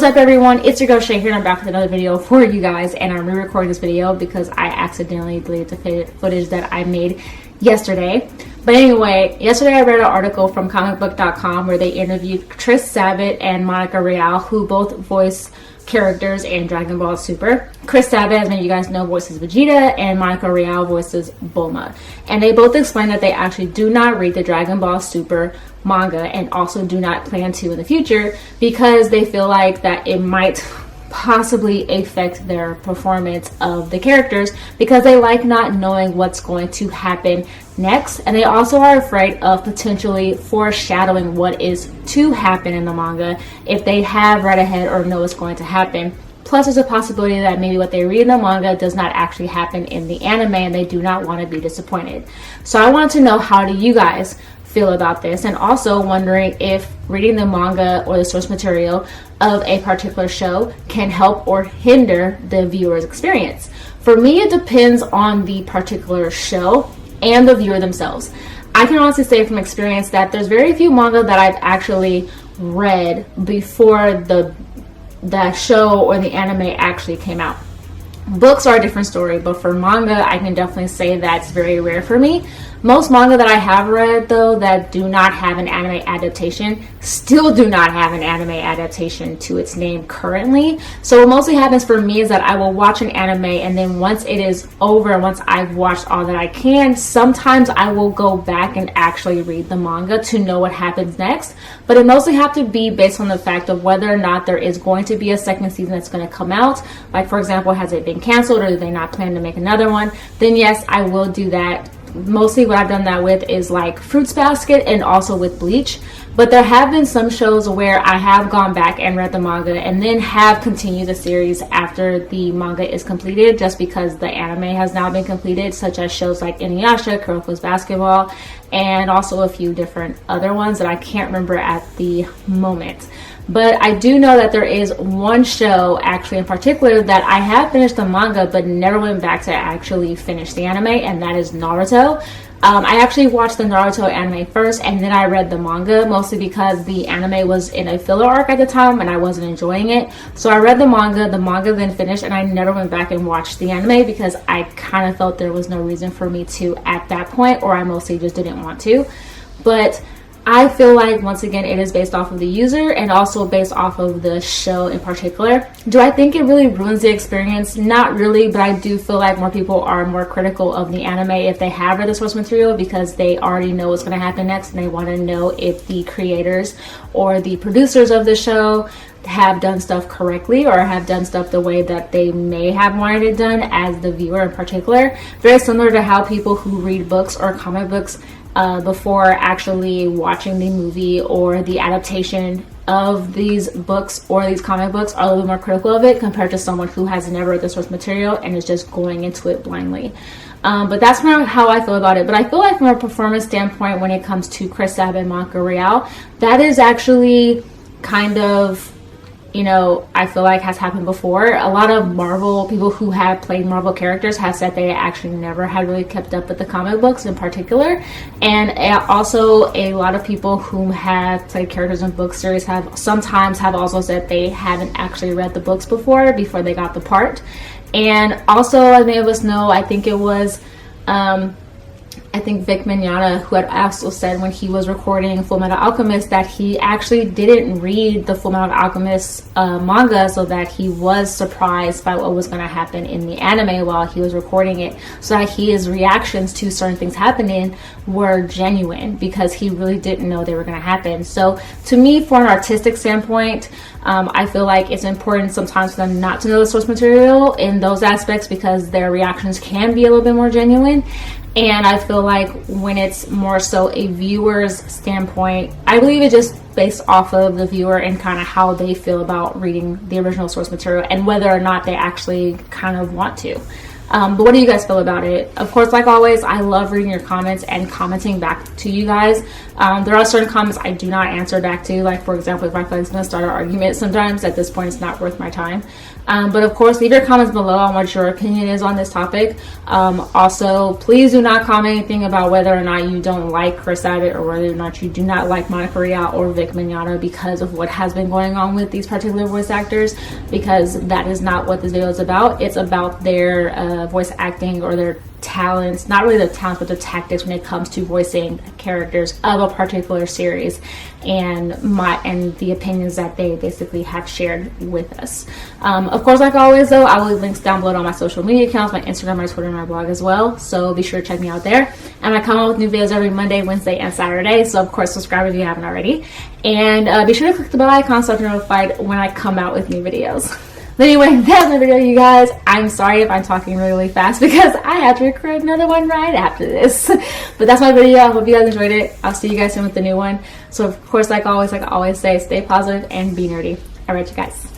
What's up everyone, it's your girl Shay here and I'm back with another video for you guys, and I'm re-recording this video because I accidentally deleted the footage that I made yesterday. But anyway, yesterday I read an article from comicbook.com where they interviewed Chris Sabat and Monica Rial, who both voice characters in Dragon Ball Super. Chris Sabat, as many of you guys know, voices Vegeta, and Monica Rial voices Bulma. And they both explained that they actually do not read the Dragon Ball Super manga and also do not plan to in the future because they feel like that it might possibly affect their performance of the characters because they like not knowing what's going to happen next, and they also are afraid of potentially foreshadowing what is to happen in the manga if they have read ahead or know what's going to happen. Plus, there's a possibility that maybe what they read in the manga does not actually happen in the anime and they do not want to be disappointed. So I wanted to know, how do you guys feel about this? And also wondering if reading the manga or the source material of a particular show can help or hinder the viewer's experience. For me, it depends on the particular show and the viewer themselves. I can honestly say from experience that there's very few manga that I've actually read before the show or the anime actually came out. Books are a different story, but for manga, I can definitely say that's very rare for me. Most manga that I have read, though, that do not have an anime adaptation, still do not have an anime adaptation to its name currently. So what mostly happens for me is that I will watch an anime, and then once it is over, once I've watched all that I can, sometimes I will go back and actually read the manga to know what happens next. But it mostly have to be based on the fact of whether or not there is going to be a second season that's going to come out. Like, for example, has it been canceled or do they not plan to make another one? Then yes, I will do that. Mostly what I've done that with is like Fruits Basket and also with Bleach. But there have been some shows where I have gone back and read the manga and then have continued the series after the manga is completed, just because the anime has now been completed, such as shows like Inuyasha, Kuroko's Basketball, and also a few different other ones that I can't remember at the moment. But I do know that there is one show actually in particular that I have finished the manga but never went back to actually finish the anime, and that is Naruto. I actually watched the Naruto anime first and then I read the manga, mostly because the anime was in a filler arc at the time and I wasn't enjoying it. So I read the manga then finished, and I never went back and watched the anime because I kind of felt there was no reason for me to at that point, or I mostly just didn't want to. But I feel like, once again, it is based off of the user and also based off of the show in particular. Do I think it really ruins the experience? Not really, but I do feel like more people are more critical of the anime if they have read the source material because they already know what's going to happen next, and they want to know if the creators or the producers of the show have done stuff correctly or have done stuff the way that they may have wanted it done as the viewer in particular. Very similar to how people who read books or comic books before actually watching the movie or the adaptation of these books or these comic books are a little more critical of it compared to someone who has never read the source material and is just going into it blindly. But that's how I feel about it. But I feel like from a performance standpoint, when it comes to Chris Sabat and Monica Rial, that is actually kind of, you know, I feel like has happened before. A lot of Marvel people who have played Marvel characters have said they actually never had really kept up with the comic books in particular. And also a lot of people who have played characters in book series have sometimes also said they haven't actually read the books before they got the part. And also, as many of us know, I think it was I think Vic Mignogna, who had also said when he was recording Full Metal Alchemist that he actually didn't read the Full Metal Alchemist manga, so that he was surprised by what was going to happen in the anime while he was recording it, so that his reactions to certain things happening were genuine because he really didn't know they were going to happen. So to me, for an artistic standpoint, I feel like it's important sometimes for them not to know the source material in those aspects because their reactions can be a little bit more genuine. And I feel like when it's more so a viewer's standpoint, I believe it's just based off of the viewer and kind of how they feel about reading the original source material and whether or not they actually kind of want to. But what do you guys feel about it? Of course, like always, I love reading your comments and commenting back to you guys. There are certain comments I do not answer back to, like for example, if I feel like it's going to start an argument sometimes, at this point it's not worth my time. But of course, leave your comments below on what your opinion is on this topic. Also, please do not comment anything about whether or not you don't like Chris Abbott or whether or not you do not like Monica Rial or Vic Mignogna because of what has been going on with these particular voice actors, because that is not what this video is about. It's about their voice acting or their talents, not really the talents, but the tactics when it comes to voicing characters of a particular series, and the opinions that they basically have shared with us. Of course, like always though, I will leave links down below on my social media accounts, my Instagram, my Twitter, and my blog as well, so be sure to check me out there. And I come out with new videos every Monday, Wednesday, and Saturday, so of course subscribe if you haven't already, and be sure to click the bell icon so you're notified when I come out with new videos. But anyway, that's my video, you guys. I'm sorry if I'm talking really fast because I have to record another one right after this. But that's my video. I hope you guys enjoyed it. I'll see you guys soon with the new one. So of course, like I always say, stay positive and be nerdy. All right, you guys.